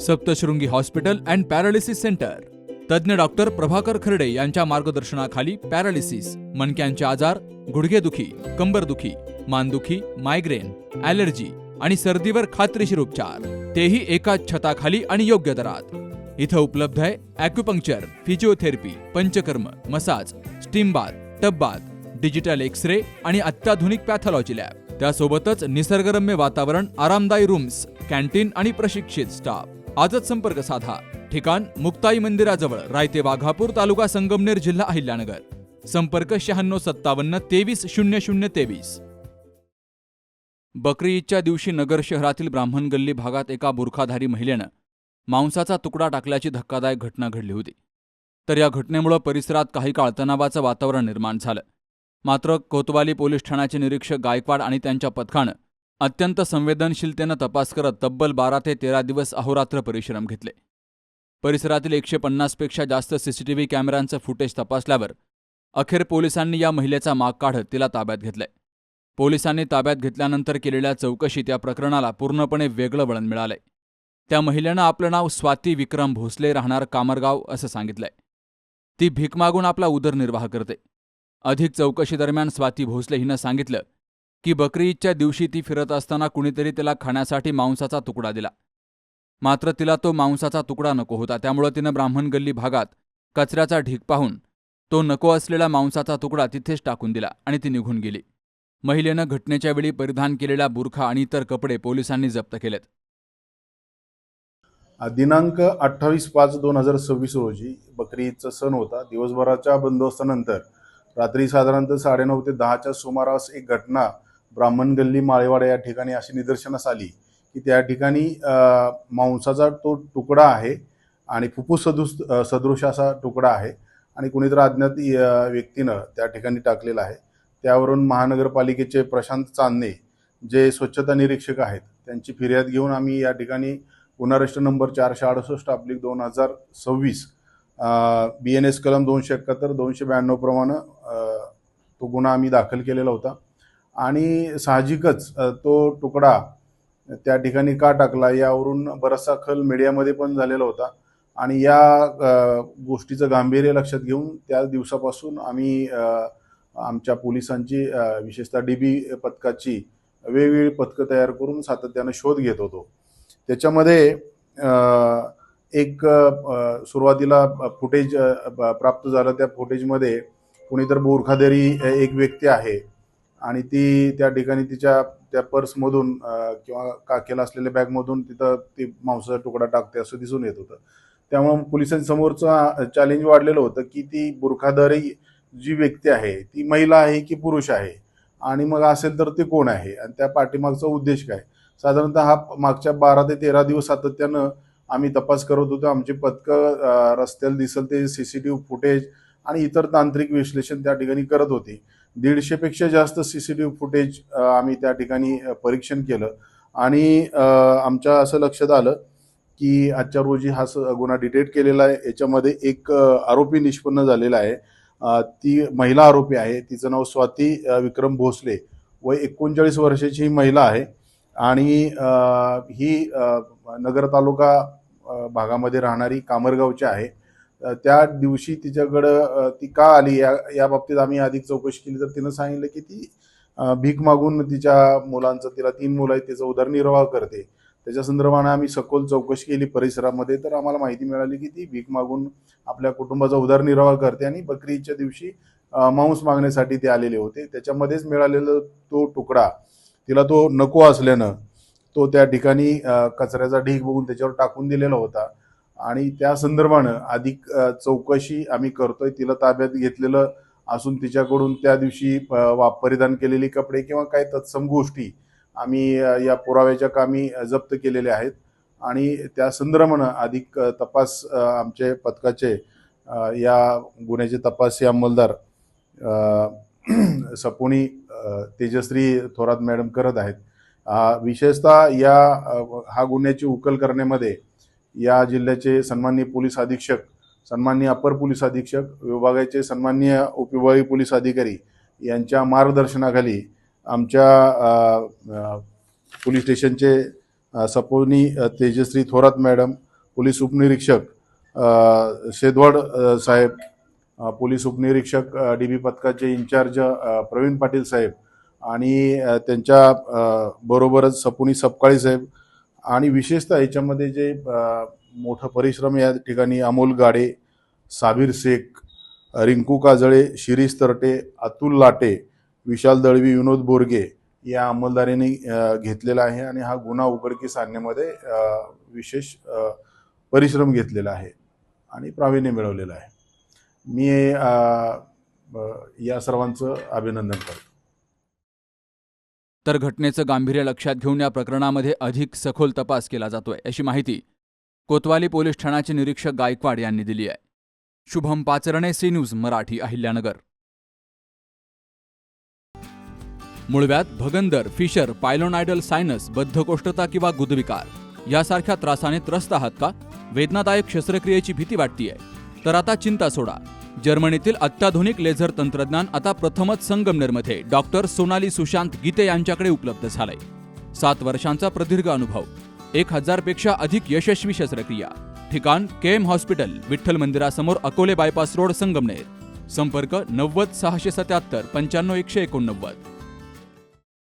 Saptashrungi hospital and paralysis centre. तज्ज्ञ doctor Prabhakar खर्डे यांच्या मार्गदर्शनाखाली पॅरालिसिस, मणक्यांचे आजार, गुडघेदुखी, कंबरदुखी, मानदुखी, मायग्रेन, ॲलर्जी आणि सर्दीवर खात्रीशीर उपचार, तेही एकाच छताखाली आणि योग्य दरात। इथं उपलब्ध आहे acupuncture, physiotherapy, panchakarma, massage, steam bath, tub bath, digital x-ray आणि अत्याधुनिक पॅथॉलॉजी लॅब। त्यासोबतच निसर्गरम्य वातावरण, आरामदायी रूम्स, कॅन्टीन आणि प्रशिक्षित स्टाफ। आजच संपर्क साधा। ठिकाण मुक्ताई मंदिराजवळ, रायते वाघापूर, तालुका संगमनेर, जिल्हा अहिल्यानगर। संपर्क 9657 230023। बकरी ईदच्या दिवशी नगर शहरातील ब्राह्मण गल्ली भागात एका बुरखाधारी महिलेनं मांसाचा तुकडा टाकल्याची धक्कादायक घटना घडली होती। तर या घटनेमुळे परिसरात काही काळ तणावाचं वातावरण निर्माण झालं। मात्र कोतवाली पोलीस ठाण्याचे निरीक्षक गायकवाड आणि त्यांच्या पथकानं अत्यंत संवेदनशीलतेनं तपास करत तब्बल 12 ते 13 दिवस अहोरात्र परिश्रम घेतले। परिसरातील 150 पेक्षा जास्त सीसीटीव्ही कॅमेऱ्यांचं फुटेज तपासल्यावर अखेर पोलिसांनी या महिलेचा माग काढत तिला ताब्यात घेतलंय। पोलिसांनी ताब्यात घेतल्यानंतर केलेल्या चौकशीत या प्रकरणाला पूर्णपणे वेगळं वळण मिळालंय। त्या महिलेनं आपलं नाव स्वाती विक्रम भोसले, राहणार कामरगाव असं सांगितलंय। ती भीक मागून आपला उदरनिर्वाह करते। अधिक चौकशी दरम्यान स्वाती भोसले हिनं सांगितलं की बकरी ईदच्या दिवशी ती फिरत असताना कुणीतरी तिला खाण्यासाठी मांसाचा तुकडा दिला। मात्र तिला तो मांसाचा तुकडा नको होता, त्यामुळे तिनं ब्राह्मण गल्ली भागात कचऱ्याचा ढीग पाहून तो नको असलेला मांसाचा तुकडा तिथेच टाकून दिला आणि ती निघून गेली। महिलेनं घटनेच्या वेळी परिधान केलेला बुरखा आणि इतर कपडे पोलिसांनी जप्त केलेत। दिनांक 28/5/2026 रोजी बकरी ईदचा सण होता। दिवसभराच्या बंदोबस्तानंतर रात्री साधारणतः 9:30 ते 10च्या सुमारास एक घटना ब्राह्मण गल्ली माळेवाडा या ठिकाणी अशी निदर्शनास आली की त्या ठिकाणी मांसाचा तो तुकडा आहे आणि फुफ्फुस सदृश असा तुकडा आहे आणि कुणीतरी अज्ञात व्यक्तीनं त्या ठिकाणी टाकलेला आहे। त्यावरून महानगरपालिकेचे प्रशांत चांदणे जे स्वच्छता निरीक्षक आहेत त्यांची फिर्याद घेऊन आम्ही या ठिकाणी गुन्हा रजिस्टर नंबर 468/2026 BNS कलम 271 292 प्रमाणे तो गुन्हा आम्ही दाखल केलेला होता आणि साहजिकच तो तुकडा त्या ठिकाणी का टाकला यावरून बराचसा खल मीडियामध्ये पण झालेला होता आणि या गोष्टीचं गांभीर्य लक्षात घेऊन त्या दिवसापासून आम्ही आमच्या पोलिसांची विशेषतः DB पथकाची वेगवेगळी पथकं तयार करून सातत्याने शोध घेत होतो। त्याच्यामध्ये एक सुरुवातीला फुटेज प्राप्त झालं। त्या फुटेजमध्ये कुणीतर बुरखाधारी एक व्यक्ती आहे आणि ती त्या ठिकाणी तिच्या त्या पर्समधून किंवा काखेला असलेल्या बॅगमधून तिथं ती मांसाचा तुकडा टाकते असं दिसून येत होतं। त्यामुळे पोलिसांसमोरचं चॅलेंज वाढलेलं होतं की ती बुरखाधारी जी व्यक्ती आहे ती महिला आहे की पुरुष आहे आणि मग असेल तर ते कोण आहे आणि त्या पाठीमागचा उद्देश काय। साधारणतः हा मागच्या 12 ते 13 दिवस सातत्यानं आम्ही तपास करत होतो। आमचे पथकं रस्त्याला दिसेल ते CCTV फुटेज आणि इतर तांत्रिक विश्लेषण त्या ठिकाणी करत होते। 150 पेक्षा जास्त CCTV फुटेज आम्ही त्या ठिकाणी परीक्षण केलं आणि आमच्या असं लक्षात आलं की आजच्या रोजी हा गुन्हा डिटेक्ट केलेला आहे। याच्यामध्ये एक आरोपी निष्पन्न झालेला आहे। ती महिला आरोपी आहे। तिचं नाव स्वाती विक्रम भोसले, वय 39 वर्षाची ही महिला आहे आणि ही नगर तालुका भागामध्ये राहणारी कामरगावची आहे। त्या दिवशी तिच्याकडं ती का आली या बाबतीत आम्ही अधिक चौकशी केली तर तिनं सांगितलं की ती भीक मागून तिच्या मुलांचं, तिला 3 मुलं आहेत, तिचा उदरनिर्वाह करते। त्याच्या संदर्भाने आम्ही सखोल चौकशी केली परिसरामध्ये तर आम्हाला माहिती मिळाली की ती भीक मागून आपल्या कुटुंबाचा उदरनिर्वाह करते आणि बकरी ईदच्या दिवशी मांस मागण्यासाठी ते आलेले होते। त्याच्यामध्येच मिळालेला तो तुकडा तिला तो नको असल्यानं तो त्या ठिकाणी कचऱ्याचा ढीग बघून त्याच्यावर टाकून दिलेला होता आणि त्या संदर्भानं अधिक चौकशी आम्ही करतोय। तिला ताब्यात घेतलेलं असून तिच्याकडून त्या दिवशी परिधान केलेली कपडे किंवा काही तत्सम गोष्टी आम्ही या पुराव्याच्या कामी जप्त केलेल्या आहेत आणि त्या संदर्भानं अधिक तपास आमचे पथकाचे या गुन्ह्याचे तपासी अंमलदार सपोनी तेजश्री थोरात मॅडम करत आहेत। विशेषतः हा गुन्ह्याची उकल करण्यामध्ये या जिल्ह्याचे सन्माननीय पोलीस अधीक्षक, सन्माननीय अपर पोलीस अधीक्षक, विभागाचे सन्माननीय उपविभागीय पोलीस अधिकारी यांच्या मार्गदर्शनाखाली आमच्या पोलीस स्टेशनचे सपोनी तेजश्री थोरात मॅडम, पोलीस उपनिरीक्षक शेदवड साहेब, पोलीस उपनिरीक्षक DB पथकाचे इंचार्ज प्रवीण पाटील साहेब आणि त्यांच्या बरोबरच सपुनी सपकाळी साहेब आणि विशेषतः याच्यामध्ये जे मोठा परिश्रम या ठिकाणी अमोल गाडे, साबीर शेख, रिंकू काजळे, शिरीष तरटे, अतुल लाटे, विशाल दळवी, विनोद बोरगे या अंमलदारांनी घेतलेला आहे आणि हा गुन्हा उघडकीस आणण्यामध्ये विशेष परिश्रम घेतलेला आहे आणि प्रावीण्य मिळवलेलं आहे. मी या सर्वांचं अभिनंदन करतो. तर घटनेचं गांभीर्य लक्षात घेऊन या प्रकरणामध्ये अधिक सखोल तपास केला जातोय अशी माहिती कोतवाली पोलीस ठाण्याचे निरीक्षक गायकवाड यांनी दिली आहे. Shubham Pacharne, C news Marathi, Ahilyanagar. मुळव्यात, भगंदर, फिशर, पायलोनायडल सायनस, बद्धकोष्ठता किंवा गुदविकार यासारख्या त्रासाने त्रस्त आहात का? वेदनादायक शस्त्रक्रियेची भीती वाटतीये? तर आता चिंता सोडा. जर्मनीतील अत्याधुनिक लेझर तंत्रज्ञान आता प्रथमच संगमनेरमध्ये डॉक्टर सोनाली सुशांत गीते यांच्याकडे उपलब्ध झालंय. 7 वर्षांचा प्रदीर्घ अनुभव, 1000 पेक्षा अधिक यशस्वी शस्त्रक्रिया. ठिकाण KM हॉस्पिटल, विठ्ठल मंदिरासमोर, अकोले बायपास रोड, संगमनेर. संपर्क 90 677 95 189.